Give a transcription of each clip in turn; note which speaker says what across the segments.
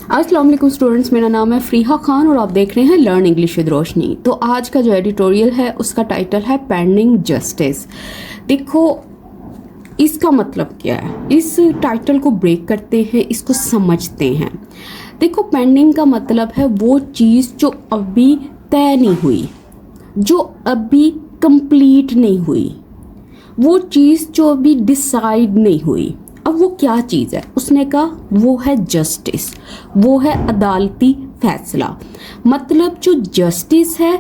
Speaker 1: अस्सलाम वालेकुम स्टूडेंट्स, मेरा नाम है फ़रीहा खान और आप देख रहे हैं लर्न इंग्लिश विद रोशनी। तो आज का जो एडिटोरियल है उसका टाइटल है पेंडिंग जस्टिस। देखो इसका मतलब क्या है, इस टाइटल को ब्रेक करते हैं, इसको समझते हैं। देखो पेंडिंग का मतलब है वो चीज़ जो अभी तय नहीं हुई, जो अभी कंप्लीट नहीं हुई, वो चीज़ जो अभी डिसाइड नहीं हुई। अब वो क्या चीज़ है? उसने कहा वो है जस्टिस, वो है अदालती फैसला। मतलब जो जस्टिस है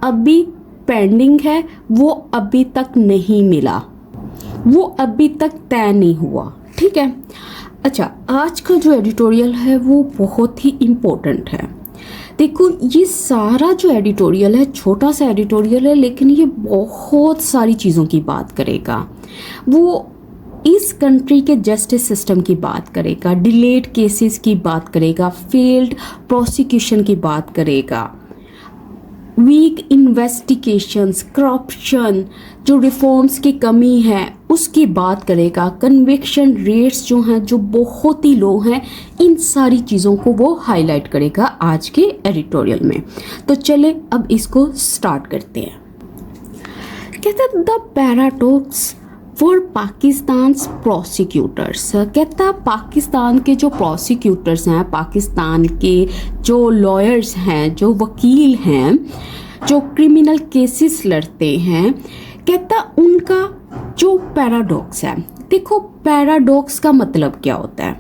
Speaker 1: अभी पेंडिंग है, वो अभी तक नहीं मिला, वो अभी तक तय नहीं हुआ। ठीक है। अच्छा, आज का जो एडिटोरियल है वो बहुत ही इम्पोर्टेंट है। देखो ये सारा जो एडिटोरियल है छोटा सा एडिटोरियल है, लेकिन ये बहुत सारी चीज़ों की बात करेगा। वो इस कंट्री के जस्टिस सिस्टम की बात करेगा, डिलेड केसेस की बात करेगा, फेल्ड प्रोसिक्यूशन की बात करेगा, वीक इन्वेस्टिगेशंस, करप्शन, जो रिफॉर्म्स की कमी है उसकी बात करेगा, कन्विक्शन रेट्स जो हैं जो बहुत ही लो हैं, इन सारी चीज़ों को वो हाईलाइट करेगा आज के एडिटोरियल में। तो चले अब इसको स्टार्ट करते हैं। कहते हैं the paradox for Pakistan prosecutors. कहता पाकिस्तान के जो प्रोसिक्यूटर्स हैं, पाकिस्तान के जो लॉयर्स हैं, जो वकील हैं, जो क्रिमिनल केसेस लड़ते हैं, कहता उनका जो पैराडॉक्स है। देखो पैराडॉक्स का मतलब क्या होता है?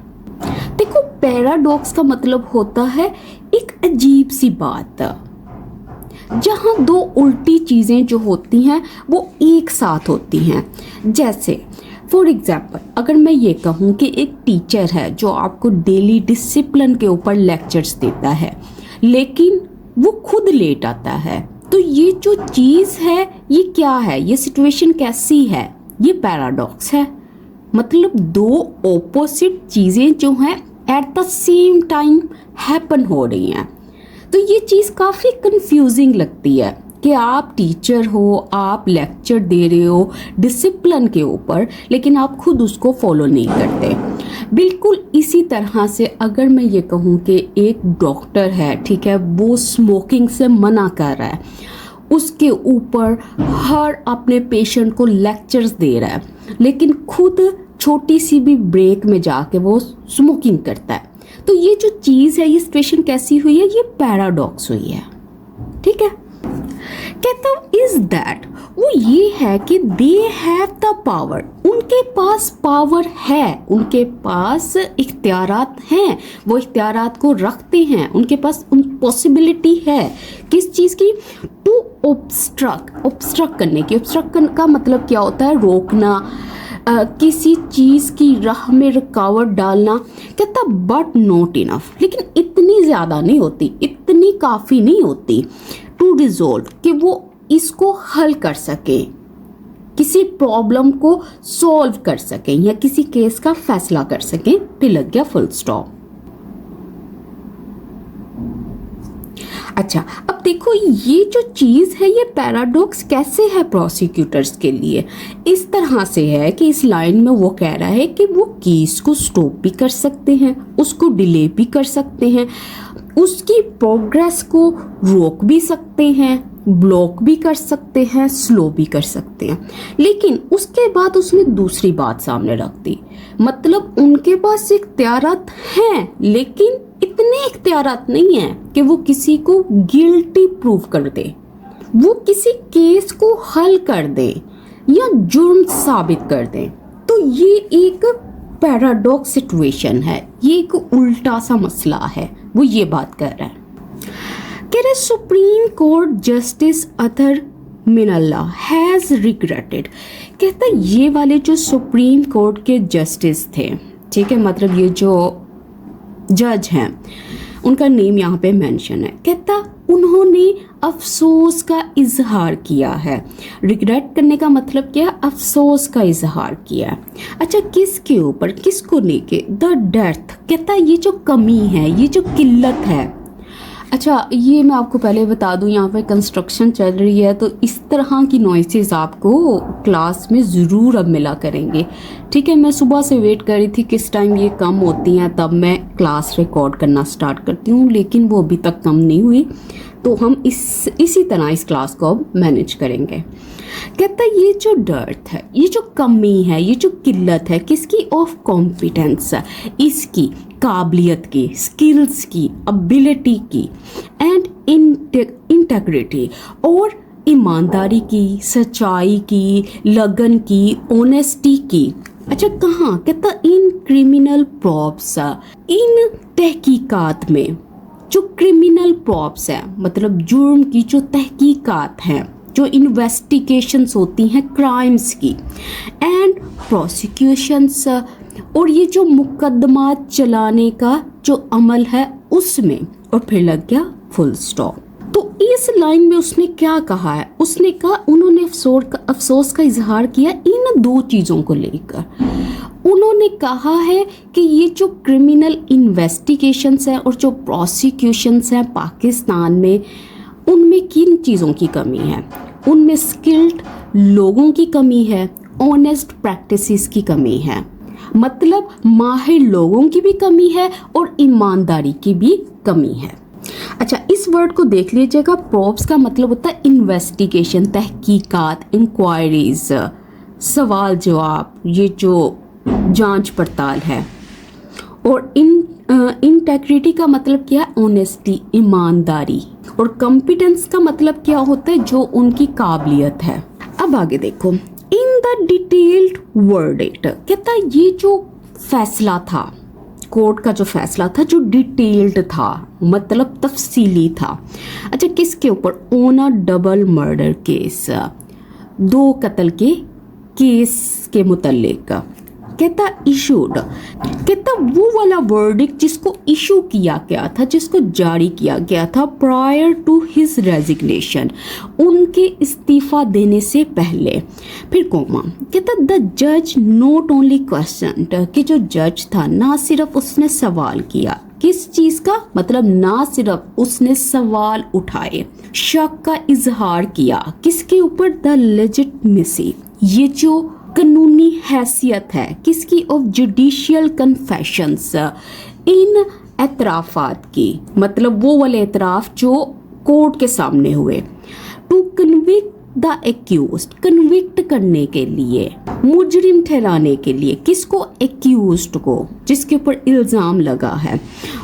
Speaker 1: देखो पैराडॉक्स का मतलब होता है एक अजीब सी बात, जहाँ दो उल्टी चीज़ें जो होती हैं वो एक साथ होती हैं। जैसे फॉर एग्जाम्पल अगर मैं ये कहूँ कि एक टीचर है जो आपको डेली डिसिप्लिन के ऊपर लेक्चर्स देता है, लेकिन वो खुद लेट आता है, तो ये जो चीज़ है ये क्या है, ये सिचुएशन कैसी है? ये पैराडॉक्स है। मतलब दो ऑपोजिट चीज़ें जो हैं at the same time happen हो रही हैं। तो ये चीज़ काफ़ी कंफ्यूजिंग लगती है कि आप टीचर हो, आप लेक्चर दे रहे हो डिसिप्लिन के ऊपर, लेकिन आप खुद उसको फॉलो नहीं करते। बिल्कुल इसी तरह से अगर मैं ये कहूँ कि एक डॉक्टर है, ठीक है, वो स्मोकिंग से मना कर रहा है, उसके ऊपर हर अपने पेशेंट को लेक्चर्स दे रहा है, लेकिन खुद छोटी सी भी ब्रेक में जाके वो स्मोकिंग करता है, तो ये जो चीज़ है, ये सिचुएशन कैसी हुई है? ये पैराडॉक्स हुई है। ठीक है। कहता हूँ इज दैट, वो ये है कि दे हैव द पावर, उनके पास पावर है, उनके पास इख्तियारात हैं, वो इख्तियारात को रखते हैं, उनके पास पॉसिबिलिटी है किस चीज़ की? टू ऑब्स्ट्रक्ट करने की। ऑब्स्ट्रक्ट का मतलब क्या होता है? रोकना, किसी चीज़ की राह में रुकावट डालना। कहता बट नॉट इनफ, लेकिन इतनी ज़्यादा नहीं होती, इतनी काफ़ी नहीं होती टू रिजोल्व, कि वो इसको हल कर सके, किसी प्रॉब्लम को सॉल्व कर सके या किसी केस का फैसला कर सके। फिर लग गया फुल स्टॉप। अच्छा, अब देखो ये जो चीज़ है, ये पैराडॉक्स कैसे है प्रोसिक्यूटर्स के लिए? इस तरह से है कि इस लाइन में वो कह रहा है कि वो केस को स्टॉप भी कर सकते हैं, उसको डिले भी कर सकते हैं, उसकी प्रोग्रेस को रोक भी सकते हैं, ब्लॉक भी कर सकते हैं, स्लो भी कर सकते हैं। लेकिन उसके बाद उसने दूसरी बात सामने रख दी, मतलब उनके पास इख्तियारात हैं, लेकिन इतने इख्तियारात नहीं है कि वो किसी को गिल्टी प्रूव कर दे, वो किसी केस को हल कर दे या जुर्म साबित कर दे। तो ये एक पैराडॉक्स सिचुएशन है, ये एक उल्टा सा मसला है। वो ये बात कर रहा है, कह रहे supreme court justice Athar Minallah has regretted. कहता ये वाले जो सुप्रीम कोर्ट के जस्टिस थे, ठीक है, मतलब ये जो जज हैं, उनका नेम यहाँ पे मेंशन है। कहता उन्होंने अफसोस का इजहार किया है। रिग्रेट करने का मतलब क्या? अफसोस का इजहार किया। अच्छा, किसके ऊपर, किसको लेके? The death. कहता ये जो कमी है, ये जो किल्लत है, अच्छा, ये मैं आपको पहले बता दूं, यहाँ पे कंस्ट्रक्शन चल रही है तो इस तरह की नॉइसेस आपको क्लास में ज़रूर अब मिला करेंगे। ठीक है, मैं सुबह से वेट कर रही थी किस टाइम ये कम होती हैं तब मैं क्लास रिकॉर्ड करना स्टार्ट करती हूँ, लेकिन वो अभी तक कम नहीं हुई। तो हम इसी तरह इस क्लास को अब मैनेज करेंगे। कहता है ये जो डर्थ है, ये जो कमी है, ये जो किल्लत है किसकी, ऑफ कॉम्पिटेंस, इसकी काबिलियत की, स्किल्स की, एबिलिटी की, एंड इंटेग्रिटी, और ईमानदारी की, सच्चाई की, लगन की, ऑनेस्टी की। अच्छा कहाँ, कहता इन क्रिमिनल प्रॉप्स, इन तहकीकात में। जो क्रिमिनल प्रॉप्स है मतलब जुर्म की जो तहकीकात हैं, जो इन्वेस्टिगेशंस होती हैं क्राइम्स की, एंड प्रोसिक्यूशंस, और ये जो मुकदमा चलाने का जो अमल है उसमें, और फिर लग गया फुल स्टॉप। तो इस लाइन में उसने क्या कहा है, उसने कहा, उन्होंने अफसोस का इजहार किया इन दो चीज़ों को लेकर। उन्होंने कहा है कि ये जो क्रिमिनल इन्वेस्टिगेशंस हैं और जो प्रोसिक्यूशंस हैं पाकिस्तान में, उनमें किन चीज़ों की कमी है, उनमें स्किल्ड लोगों की कमी है, ऑनेस्ट प्रैक्टिसेस की कमी है, मतलब माहिर लोगों की भी कमी है और ईमानदारी की भी कमी है। अच्छा, इस वर्ड को देख लीजिएगा। प्रॉप्स का मतलब होता है इन्वेस्टिगेशन, तहकीकात, इंक्वायरीज, सवाल जवाब, ये जो जांच पड़ताल है। और इंटेग्रिटी का मतलब क्या है, ऑनेस्टी, ईमानदारी। और कॉम्पिटेंस का मतलब क्या होता है, जो उनकी काबिलियत है। अब आगे देखो, इन द डिटेल्ड वर्डिक्ट, कहता है ये जो फैसला था, कोर्ट का जो फैसला था, जो डिटेल्ड था मतलब तफसीली था। अच्छा, किसके ऊपर, on a double murder case, दो कत्ल के केस के मुतल्लिक। कहता इशूड, कहता वो वाला वर्डिक्ट जिसको इशू किया गया था, जिसको जारी किया गया था प्रायर टू हिज रेजिग्नेशन, उनके इस्तीफा देने से पहले। फिर कोमा, कहता द जज नॉट ओनली क्वेश्चन, कि जो जज था ना सिर्फ उसने सवाल किया, किस चीज का मतलब, ना सिर्फ उसने सवाल उठाए, शक का इजहार किया, किसके ऊपर, द लेजिटिमेसी, ये जो कानूनी हैसियत है किसकी, ऑफ जुडिशियल कन्फेशंस, इन एतराफात की, मतलब वो वाले एतराफ जो कोर्ट के सामने हुए। To convict the accused, convict करने के लिए, मुजरिम ठहराने के लिए, किसको, एक्यूज्ड को, जिसके ऊपर इल्ज़ाम लगा है।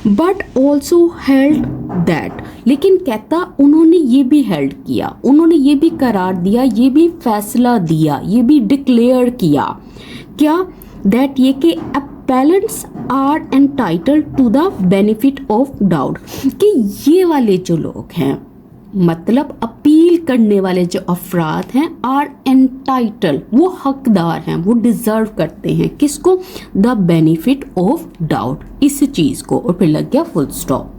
Speaker 1: बट ऑल्सो हेल्ड दैट, लेकिन कहता उन्होंने ये भी हेल्ड किया, उन्होंने ये भी करार दिया, ये भी फैसला दिया, ये भी डिक्लेयर किया, क्या, दैट ये कि appellants are entitled to the benefit of doubt, कि ये वाले जो लोग हैं मतलब अपील करने वाले जो अफराद हैं, आर एंटाइटल, वो हकदार हैं, वो डिजर्व करते हैं, किसको, द बेनिफिट ऑफ डाउट, इस चीज को, और फिर लग गया फुल स्टॉप।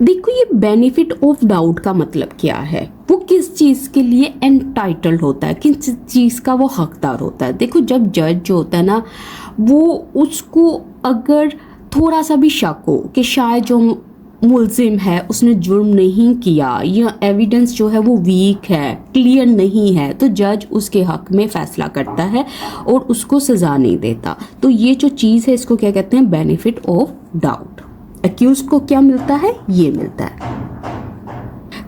Speaker 1: देखो ये बेनिफिट ऑफ डाउट का मतलब क्या है, वो किस चीज के लिए एंटाइटल्ड होता है, किस चीज का वो हकदार होता है। देखो जब जज जो होता है ना, वो उसको अगर थोड़ा सा भी शक हो कि शायद जो मुल्जिम है उसने जुर्म नहीं किया, या एविडेंस जो है वो वीक है, क्लियर नहीं है, तो जज उसके हक में फैसला करता है और उसको सज़ा नहीं देता। तो ये जो चीज़ है इसको क्या कहते हैं, बेनिफिट ऑफ डाउट। एक्यूज को क्या मिलता है, ये मिलता है।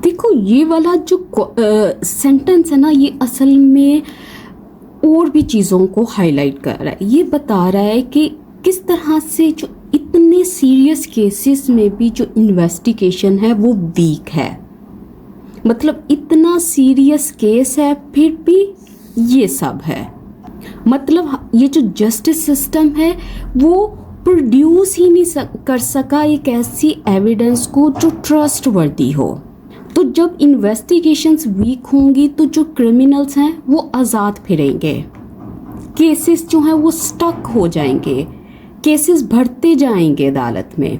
Speaker 1: देखो ये वाला जो सेंटेंस है ना, ये असल में और भी चीज़ों को हाईलाइट कर रहा है। ये बता रहा है कि किस तरह से जो इतने सीरियस केसेस में भी जो इन्वेस्टिगेशन है वो वीक है। मतलब इतना सीरियस केस है फिर भी ये सब है। मतलब ये जो जस्टिस सिस्टम है वो प्रोड्यूस ही नहीं कर सका एक ऐसी एविडेंस को जो ट्रस्टवर्दी हो। तो जब इन्वेस्टिगेशंस वीक होंगी तो जो क्रिमिनल्स हैं वो आज़ाद फिरेंगे, केसेस जो हैं वो स्टक हो जाएंगे, केसेस बढ़ते जाएंगे अदालत में,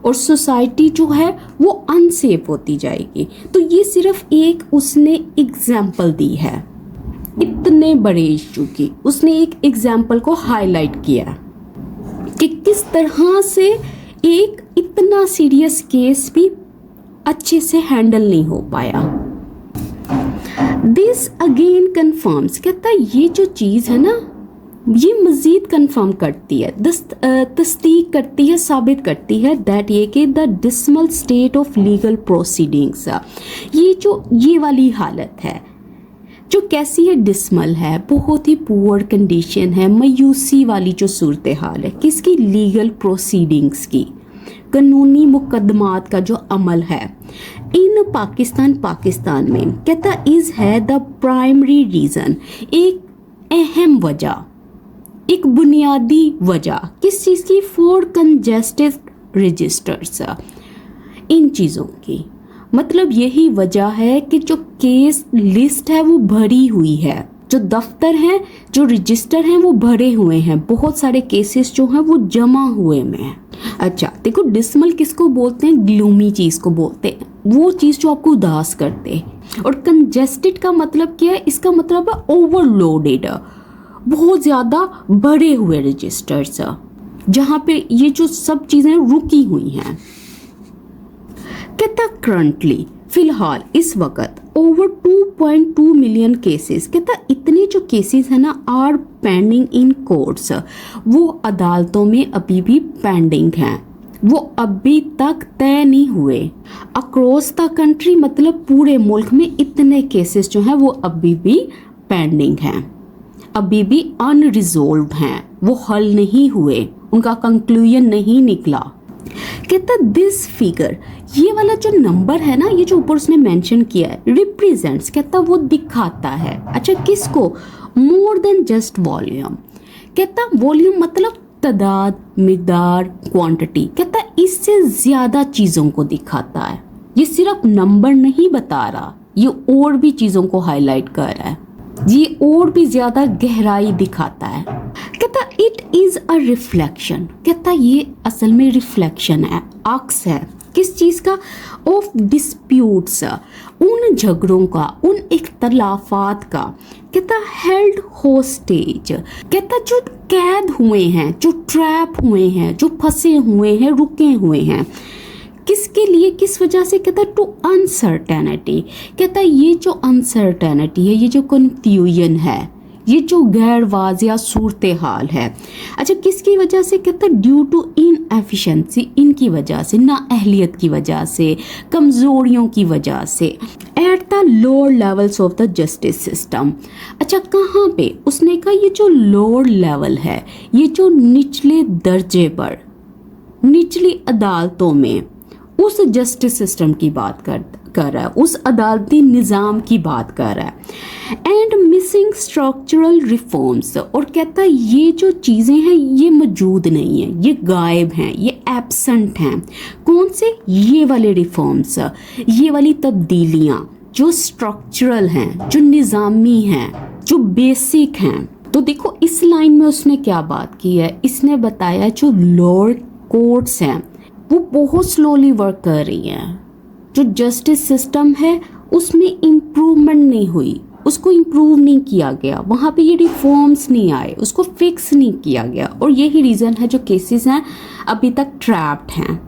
Speaker 1: और सोसाइटी जो है वो अनसेफ होती जाएगी। तो ये सिर्फ एक उसने एग्जाम्पल दी है, इतने बड़े इशू की उसने एक एग्जाम्पल को हाईलाइट किया कि किस तरह से एक इतना सीरियस केस भी अच्छे से हैंडल नहीं हो पाया। दिस अगेन कंफर्म्स, कहता है ये जो चीज़ है ना, ये मज़ीद कंफर्म करती है, तस्दीक करती है, साबित करती है दैट ये कि the dismal state of legal proceedings, ये वाली हालत है जो कैसी है, डिसमल है, बहुत ही पुअर कंडीशन है, मायूसी वाली जो सूरत हाल है किसकी, लीगल प्रोसीडिंग्स की, कानूनी मुकदमात का जो अमल है इन पाकिस्तान में, कहता इज है द प्राइमरी रीज़न, एक अहम वजह, एक बुनियादी वजह किस चीज़ की, फॉर कंजेस्टेड रजिस्टर्स, इन चीज़ों की। मतलब यही वजह है कि जो केस लिस्ट है वो भरी हुई है, जो दफ्तर हैं, जो रजिस्टर हैं वो भरे हुए हैं, बहुत सारे केसेस जो हैं वो जमा हुए में हैं। अच्छा देखो, डिसमल किसको बोलते हैं, ग्लूमी चीज़ को बोलते हैं, वो चीज़ जो आपको उदास करते हैं। और कंजेस्टेड का मतलब क्या है, इसका मतलब है ओवरलोडेड, बहुत ज़्यादा भरे हुए रजिस्टर्स, जहाँ पे ये जो सब चीज़ें रुकी हुई हैं। कहता करंटली, फिलहाल इस वक्त ओवर 2.2 मिलियन केसेस, कहता इतने जो केसेस है ना आर पेंडिंग इन कोर्ट्स, वो अदालतों में अभी भी पेंडिंग हैं, वो अभी तक तय नहीं हुए। अक्रॉस द कंट्री मतलब पूरे मुल्क में इतने केसेस जो हैं वो अभी भी पेंडिंग हैं, अभी भी अनरिजोल्व हैं, वो हल नहीं हुए, उनका कंक्लूजन नहीं निकला। कहता दिस फिगर, ये वाला जो नंबर है ना, ये जो ऊपर उसने मेंशन किया है, रिप्रेजेंट्स, कहता वो दिखाता है, अच्छा किसको, मोर देन जस्ट वॉल्यूम। कहता वॉल्यूम मतलब तादाद, मिकदार, क्वांटिटी, कहता इससे ज्यादा चीजों को दिखाता है, ये सिर्फ नंबर नहीं बता रहा, ये और भी चीजों को हाईलाइट कर रहा है, ये और भी ज्यादा गहराई दिखाता है। कहता इट इज अ रिफ्लेक्शन, कहता ये असल में रिफ्लेक्शन है, अक्स है, किस चीज का, ऑफ डिस्प्यूट्स, उन झगड़ों का, उन इख्तलाफात का, कहता हेल्ड होस्टेज, कहता जो कैद हुए हैं, जो ट्रैप हुए हैं, जो फंसे हुए हैं, रुके हुए हैं, किसके लिए, किस वजह से, कहता टू अनसर्टेनिटी, कहता ये जो अनसर्टेनिटी है, ये जो कन्फ्यूजन है, ये जो गैर वाज़िया सूरत हाल है, अच्छा किसकी वजह से, कहता ड्यू टू इनएफिशिएंसी, इनकी वजह से, नाअहलियत की वजह से, कमज़ोरियों की वजह से, at the lower levels of the justice system. अच्छा कहाँ पे, उसने कहा ये जो लोअर लेवल है, ये जो निचले दर्जे पर, निचली अदालतों में, उस जस्टिस सिस्टम की बात कर रहा है, उस अदालती निज़ाम की बात कर रहा है। एंड मिसिंग स्ट्रक्चरल रिफॉर्म्स, और कहता है ये जो चीज़ें हैं ये मौजूद नहीं है, ये गायब हैं, ये एब्सेंट हैं। कौन से, ये वाले रिफॉर्म्स, ये वाली तब्दीलियाँ जो स्ट्रक्चरल हैं, जो निज़ामी हैं, जो बेसिक हैं। तो देखो इस लाइन में उसने क्या बात की है, इसने बताया जो लोअर कोर्ट्स हैं वो बहुत स्लोली वर्क कर रही हैं, जो जस्टिस सिस्टम है उसमें इम्प्रूवमेंट नहीं हुई, उसको इम्प्रूव नहीं किया गया, वहाँ पे ये रिफॉर्म्स नहीं आए, उसको फिक्स नहीं किया गया, और यही रीज़न है जो केसेस हैं अभी तक ट्रैप्ड हैं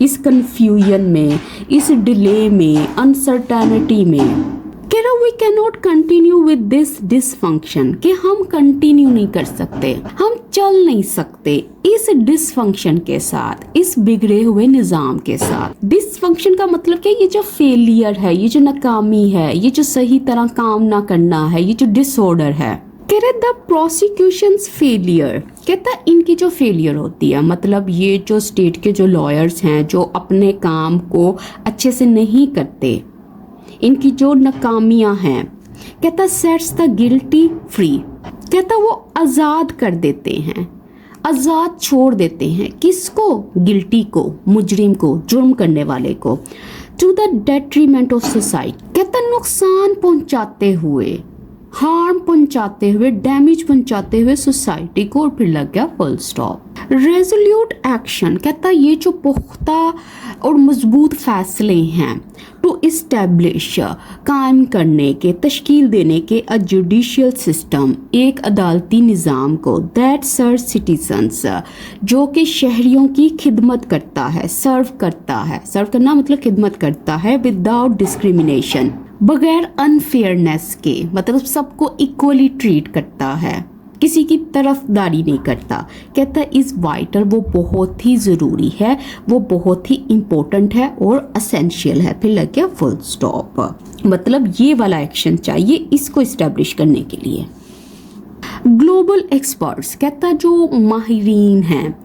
Speaker 1: इस कन्फ्यूजन में, इस डिले में, अनसर्टेनिटी में। कह रहा we can not continue with this dysfunction, कि हम कंटिन्यू नहीं कर सकते, हम चल नहीं सकते इस डिसफंक्शन के साथ, इस बिगड़े हुए निज़ाम के साथ। डिसफंक्शन का मतलब क्या, ये जो फेलियर है, ये जो नाकामी है, ये जो सही तरह काम ना करना है, ये जो डिसऑर्डर है। कह रहे द प्रोसिक्यूशंस फेलियर, कहता इनकी जो फेलियर होती है, मतलब ये जो स्टेट के जो लॉयर्स हैं जो अपने काम को अच्छे से नहीं करते, इनकी जो नाकामियां हैं, कहता सेट्स द गिल्टी फ्री, कहता वो आज़ाद कर देते हैं, आज़ाद छोड़ देते हैं, किसको, गिल्टी को, मुजरिम को, जुर्म करने वाले को, to the detriment of society, कहता नुकसान पहुंचाते हुए, हार्म पहुंचाते हुए, डैमेज पहुंचाते हुए सोसाइटी को, और फिर लग गया फुल स्टॉप। रेजोल्यूट एक्शन कहता है ये जो पुख्ता और मजबूत फैसले हैं, टू इस्टेब्लिश कायम करने के, तश्कील देने के, अ जुडिशियल सिस्टम एक अदालती निज़ाम को, दैट सर्व सिटीजन्स जो कि शहरियों की खिदमत करता है, सर्व करता है, सर्व करना मतलब खिदमत करता है, विदाउट डिस्क्रिमिनेशन बगैर अनफेयरनेस के, मतलब सबको इक्वली ट्रीट करता है, किसी की तरफदारी नहीं करता। कहता है इज़ वाइटल, वो बहुत ही ज़रूरी है, वो बहुत ही इम्पोर्टेंट है और असेंशियल है। फिर लग गया फुल स्टॉप। मतलब ये वाला एक्शन चाहिए इसको इस्टेब्लिश करने के लिए। ग्लोबल एक्सपर्ट्स कहता जो माहिरीन हैं,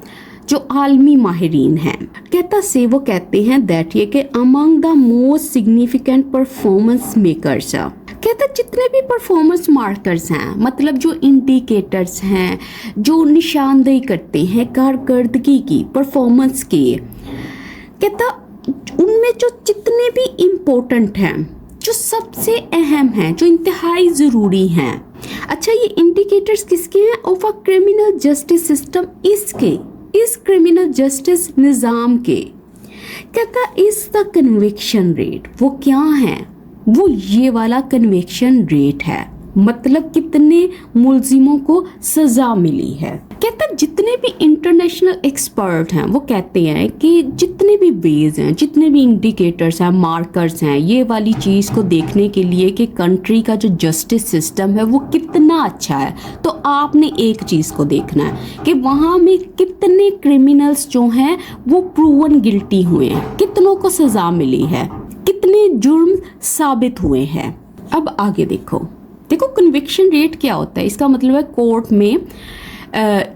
Speaker 1: जो आलमी माहिरीन हैं, कहता से वो कहते हैं दैट ये कि among the most significant performance makers, कहता जितने भी परफॉर्मेंस मार्कर्स हैं, मतलब जो इंडिकेटर्स हैं, जो निशानदेही करते हैं कारकर्दगी की, परफॉर्मेंस की, कहता उनमें जो जितने भी इम्पोर्टेंट हैं, जो सबसे अहम हैं, जो इंतहाई ज़रूरी हैं। अच्छा, ये इंडिकेटर्स किसके हैं? Of a criminal justice system, इसके, इस क्रिमिनल जस्टिस निज़ाम के। कहता इस द कन्विक्शन रेट, वो क्या है? वो ये वाला कन्विक्शन रेट है, मतलब कितने मुलजिमों को सजा मिली है। कहता जितने भी इंटरनेशनल एक्सपर्ट हैं वो कहते हैं कि जितने भी वेज हैं, जितने भी इंडिकेटर्स हैं, मार्कर्स हैं, ये वाली चीज़ को देखने के लिए कि कंट्री का जो जस्टिस सिस्टम है वो कितना अच्छा है, तो आपने एक चीज़ को देखना है कि वहाँ में कितने क्रिमिनल्स जो हैं वो प्रूवन गिल्टी हुए हैं, कितनों को सजा मिली है, कितने जुर्म साबित हुए हैं। अब आगे देखो कन्विक्शन रेट क्या होता है? इसका मतलब है कोर्ट में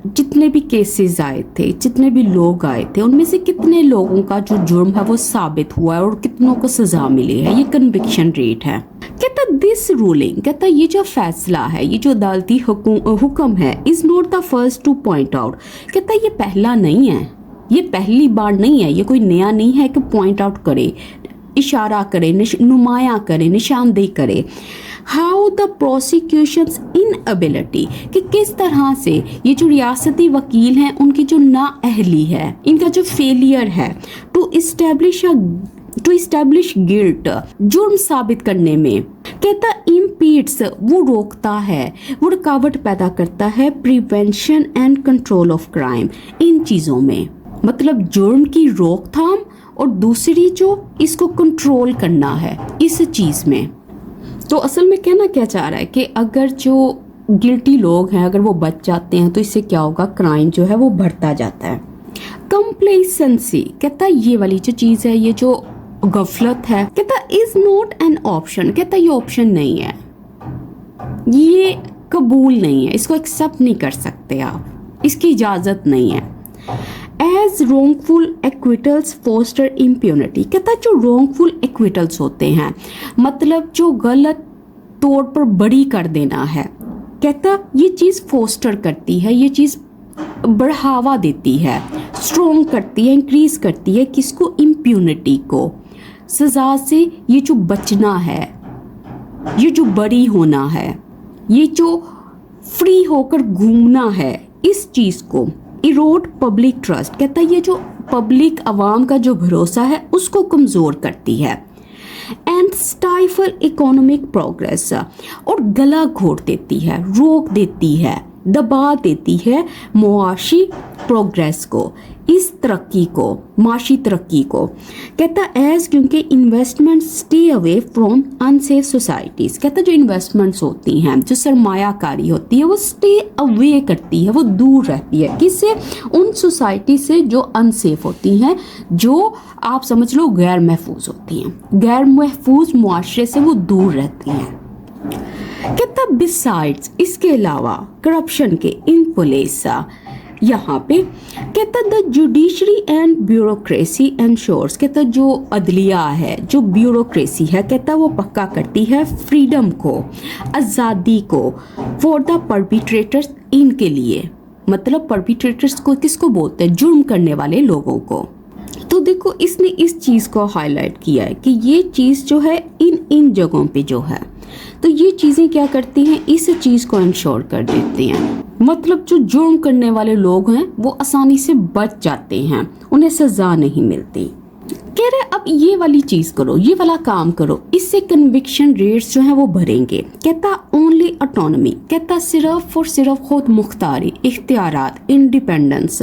Speaker 1: जितने भी केसेस आए थे, जितने भी लोग आए थे, उनमें से कितने लोगों का जो जुर्म है वो साबित हुआ है और कितनों को सजा मिली है, ये कन्विक्शन रेट है। कहता दिस रूलिंग, कहता ये जो फैसला है, ये जो अदालती हुक्म है, is not the first two point out, कहता ये पहला नहीं है, ये पहली बार नहीं है, ये कोई नया नहीं है कि पॉइंट आउट करे, इशारा करे, नुमाया करे, निशानदेही करे। हाउ द प्रोसिक्यूशंस इनएबिलिटी, कि किस तरह से ये जो रियासती वकील हैं उनकी जो नाअहली है, इनका जो फेलियर है टू इस्टेब्लिश गिल्ट, जुर्म साबित करने में। कहता इम्पीड्स, वो रोकता है, वो रुकावट पैदा करता है prevention and control of crime, इन चीज़ों में, मतलब जुर्म की रोकथाम और दूसरी जो इसको कंट्रोल करना है इस चीज़ में। तो असल में कहना क्या चाह रहा है कि अगर जो गिल्टी लोग हैं अगर वो बच जाते हैं तो इससे क्या होगा, क्राइम जो है वो बढ़ता जाता है। कंप्लेसेंसी, कहता ये वाली जो चीज़ है, ये जो गफलत है, कहता इज नॉट एन ऑप्शन, कहता ये ऑप्शन नहीं है, ये कबूल नहीं है, इसको एक्सेप्ट नहीं कर सकते आप, इसकी इजाज़त नहीं है। As wrongful acquittals foster impunity, कहता जो wrongful acquittals होते हैं, मतलब जो गलत तौर पर बरी कर देना है, कहता ये चीज़ फोस्टर करती है, ये चीज़ बढ़ावा देती है, स्ट्रॉन्ग करती है, इंक्रीज करती है किसको? इम्प्यूनिटी को, सजा से ये जो बचना है, ये जो बरी होना है, ये जो फ्री होकर घूमना है, इस चीज़ को इरोड पब्लिक ट्रस्ट, कहता है ये जो पब्लिक आवाम का जो भरोसा है उसको कमज़ोर करती है। एंड स्टाइफल इकोनॉमिक प्रोग्रेस, और गला घोट देती है, रोक देती है, दबा देती है मुआशी प्रोग्रेस को, इस तरक्की को, माशी तरक्की को। कहता एज क्योंकि investment stay away from unsafe societies, कहता जो इन्वेस्टमेंट्स होती हैं, जो सरमायाकारी होती है, वो स्टे अवे करती है, वो दूर रहती है किससे? उन सोसाइटी से जो अनसेफ होती हैं, जो आप समझ लो गैर महफूज होती हैं, गैर महफूज मुआशरे से वो दूर रहती हैं। कहता बिसाइड्स, इसके अलावा करप्शन के इन पुलिस, यहाँ पे कहता the judiciary and bureaucracy ensures, कहता जो अदलिया है, जो ब्यूरोक्रेसी है, कहता वो पक्का करती है फ्रीडम को, आज़ादी को, फॉर द परपिट्रेटर्स, इनके लिए, मतलब परपिट्रेटर्स को किसको बोलते हैं? जुर्म करने वाले लोगों को। तो देखो इसने इस चीज़ को हाईलाइट किया है कि ये चीज़ जो है इन जगहों पे जो है, तो ये चीज़ें क्या करती हैं? इस चीज़ को इंश्योर कर देती हैं, मतलब जो जुर्म करने वाले लोग हैं वो आसानी से बच जाते हैं, उन्हें सजा नहीं मिलती। कह रहे अब ये वाली चीज करो, ये वाला काम करो, इससे कन्विक्शन रेट्स जो हैं वो बढ़ेंगे। कहता ओनली ऑटोनॉमी, कहता सिर्फ और सिर्फ खुद मुख्तारी, इख्तियारात, इंडिपेंडेंस,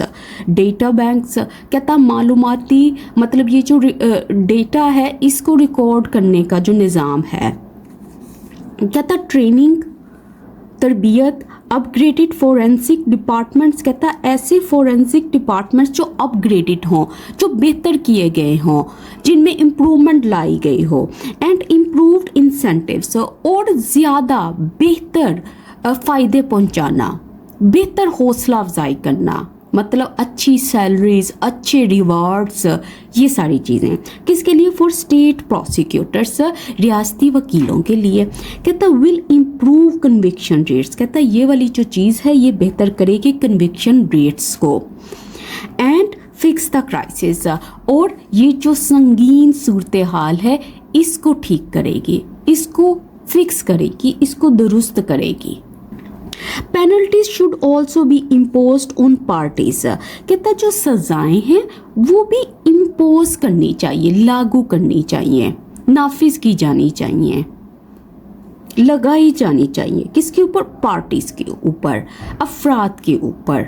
Speaker 1: डेटा बैंक्स, कहता मालूमाती मतलब ये जो डेटा है इसको रिकॉर्ड करने का जो निज़ाम है, कहता ट्रेनिंग, तरबियत, अपग्रेडेड फोरेंसिक डिपार्टमेंट्स, कहता ऐसे फोरेंसिक डिपार्टमेंट्स जो अपग्रेडेड हों, जो बेहतर किए गए हों, जिनमें इम्प्रूवमेंट लाई गई हो, एंड इम्प्रूव्ड इंसेंटिव्स, और ज़्यादा बेहतर फ़ायदे पहुंचाना, बेहतर हौसला अफजाई करना, मतलब अच्छी सैलरीज, अच्छे रिवार्ड्स, ये सारी चीज़ें किसके लिए? फॉर स्टेट प्रोसिक्यूटर्स, रियासती वकीलों के लिए। कहता विल इम्प्रूव कन्विक्शन रेट्स, कहता ये वाली जो चीज़ है ये बेहतर करेगी कन्विक्शन रेट्स को, एंड फिक्स द क्राइसिस, और ये जो संगीन सूरत हाल है इसको ठीक करेगी, इसको फिक्स करेगी, इसको दुरुस्त करेगी। Penalties should also be imposed on parties, कहता जो सजाएं हैं वो भी इम्पोज करनी चाहिए, लागू करनी चाहिए, नाफिज की जानी चाहिए, लगाई जानी चाहिए। किसके ऊपर? पार्टीज के ऊपर, अफराद के ऊपर।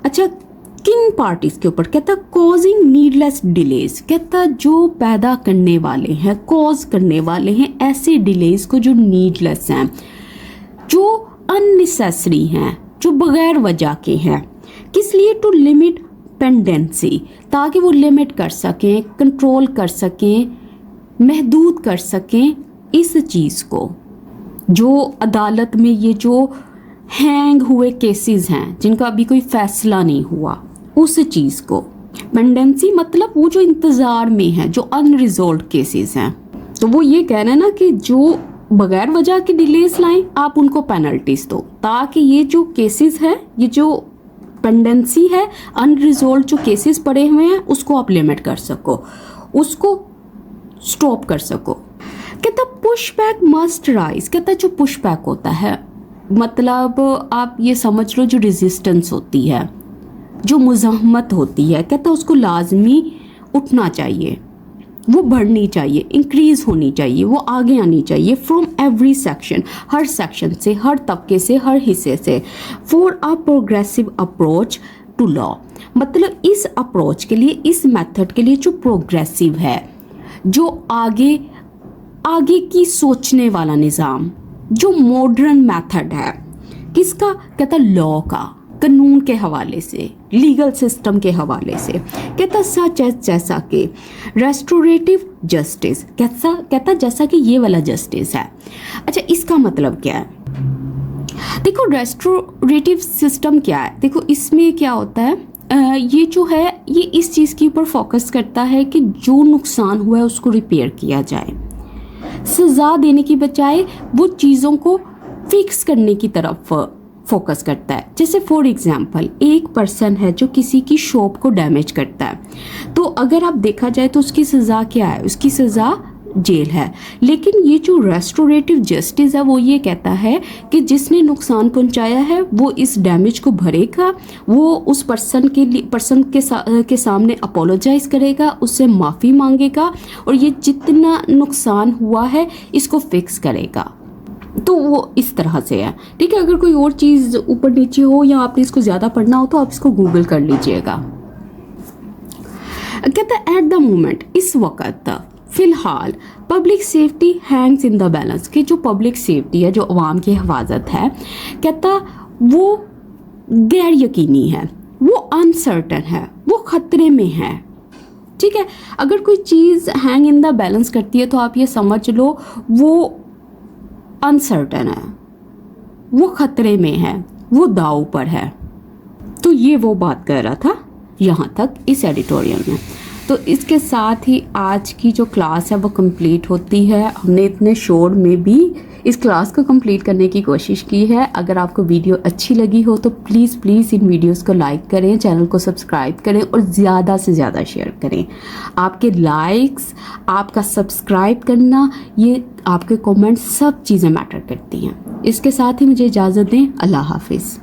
Speaker 1: अच्छा, किन पार्टीज के ऊपर? कहता कॉजिंग नीडलेस डिलेज, कहता जो पैदा करने वाले हैं, कॉज करने वाले हैं ऐसे डिलेज को जो नीडलेस हैं, जो अननेसेसरी हैं, जो बगैर वजह के हैं। किस लिए? टू लिमिट पेंडेंसी, ताकि वो लिमिट कर सकें, कंट्रोल कर सकें, महदूद कर सकें इस चीज़ को। जो अदालत में ये जो हैंग हुए केसेस हैं जिनका अभी कोई फैसला नहीं हुआ, उस चीज़ को। पेंडेंसी मतलब वो जो इंतज़ार में है, जो अनरिजॉल्व केसेस हैं। तो वो ये कह रहे हैं ना कि जो बगैर वजह की डिलेस लाएं, आप उनको पेनल्टीज दो, ताकि ये जो केसेस है, ये जो पेंडेंसी है, अनरिजॉल्व जो केसेस पड़े हुए हैं, उसको आप लिमिट कर सको, उसको स्टॉप कर सको। कहता पुश बैक मस्ट राइज, कहता जो पुश बैक होता है मतलब आप ये समझ लो जो रेजिस्टेंस होती है, जो मुज़ाहमत होती है, कहता उसको लाजमी उठना चाहिए, वो बढ़नी चाहिए, इंक्रीज होनी चाहिए, वो आगे आनी चाहिए। फ्रॉम एवरी सेक्शन, हर सेक्शन से, हर तबके से, हर हिस्से से। For a progressive approach to law, मतलब इस अप्रोच के लिए, इस मेथड के लिए जो प्रोग्रेसिव है, जो आगे आगे की सोचने वाला निज़ाम, जो मॉडर्न मेथड है, किसका? कहता लॉ का, कानून के हवाले से, लीगल सिस्टम के हवाले से। कहता सच जैसा कि रेस्टोरेटिव जस्टिस, कहता जैसा कि ये वाला जस्टिस है। अच्छा, इसका मतलब क्या है? देखो रेस्टोरेटिव सिस्टम क्या है, देखो इसमें क्या होता है, ये जो है ये इस चीज़ के ऊपर फोकस करता है कि जो नुकसान हुआ है उसको रिपेयर किया जाए, सज़ा देने की बजाय वो चीज़ों को फिक्स करने की तरफ फोकस करता है। जैसे फॉर एग्जांपल एक पर्सन है जो किसी की शॉप को डैमेज करता है, तो अगर आप देखा जाए तो उसकी सज़ा क्या है? उसकी सज़ा जेल है। लेकिन ये जो रेस्टोरेटिव जस्टिस है वो ये कहता है कि जिसने नुकसान पहुंचाया है वो इस डैमेज को भरेगा, वो उस पर्सन के सामने अपोलोजाइज करेगा, उससे माफ़ी मांगेगा और ये जितना नुकसान हुआ है इसको फिक्स करेगा। तो वो इस तरह से है, ठीक है। अगर कोई और चीज़ ऊपर नीचे हो या आपने इसको ज़्यादा पढ़ना हो तो आप इसको गूगल कर लीजिएगा। कहता है एट द मोमेंट, इस वक्त, फिलहाल, public safety Hanks in the balance, कि जो पब्लिक सेफ्टी है, जो अवाम की हिफाजत है, कहता वो गैर यकीनी है, वो अनसर्टन है, वो ख़तरे में है, ठीक है। अगर कोई चीज़ हैंग इन द बैलेंस करती है तो आप ये समझ लो वो अनसर्टन है, वो ख़तरे में है, वो दाव पर है। तो ये वो बात कर रहा था यहाँ तक इस एडिटोरियल में। तो इसके साथ ही आज की जो क्लास है वो कंप्लीट होती है। हमने इतने शोर में भी इस क्लास को कंप्लीट करने की कोशिश की है। अगर आपको वीडियो अच्छी लगी हो तो प्लीज़ इन वीडियोस को लाइक करें, चैनल को सब्सक्राइब करें और ज़्यादा से ज़्यादा शेयर करें। आपके लाइक्स, आपका सब्सक्राइब करना, ये आपके कमेंट्स, सब चीज़ें मैटर करती हैं। इसके साथ ही मुझे इजाज़त दें। अल्लाह हाफिज़।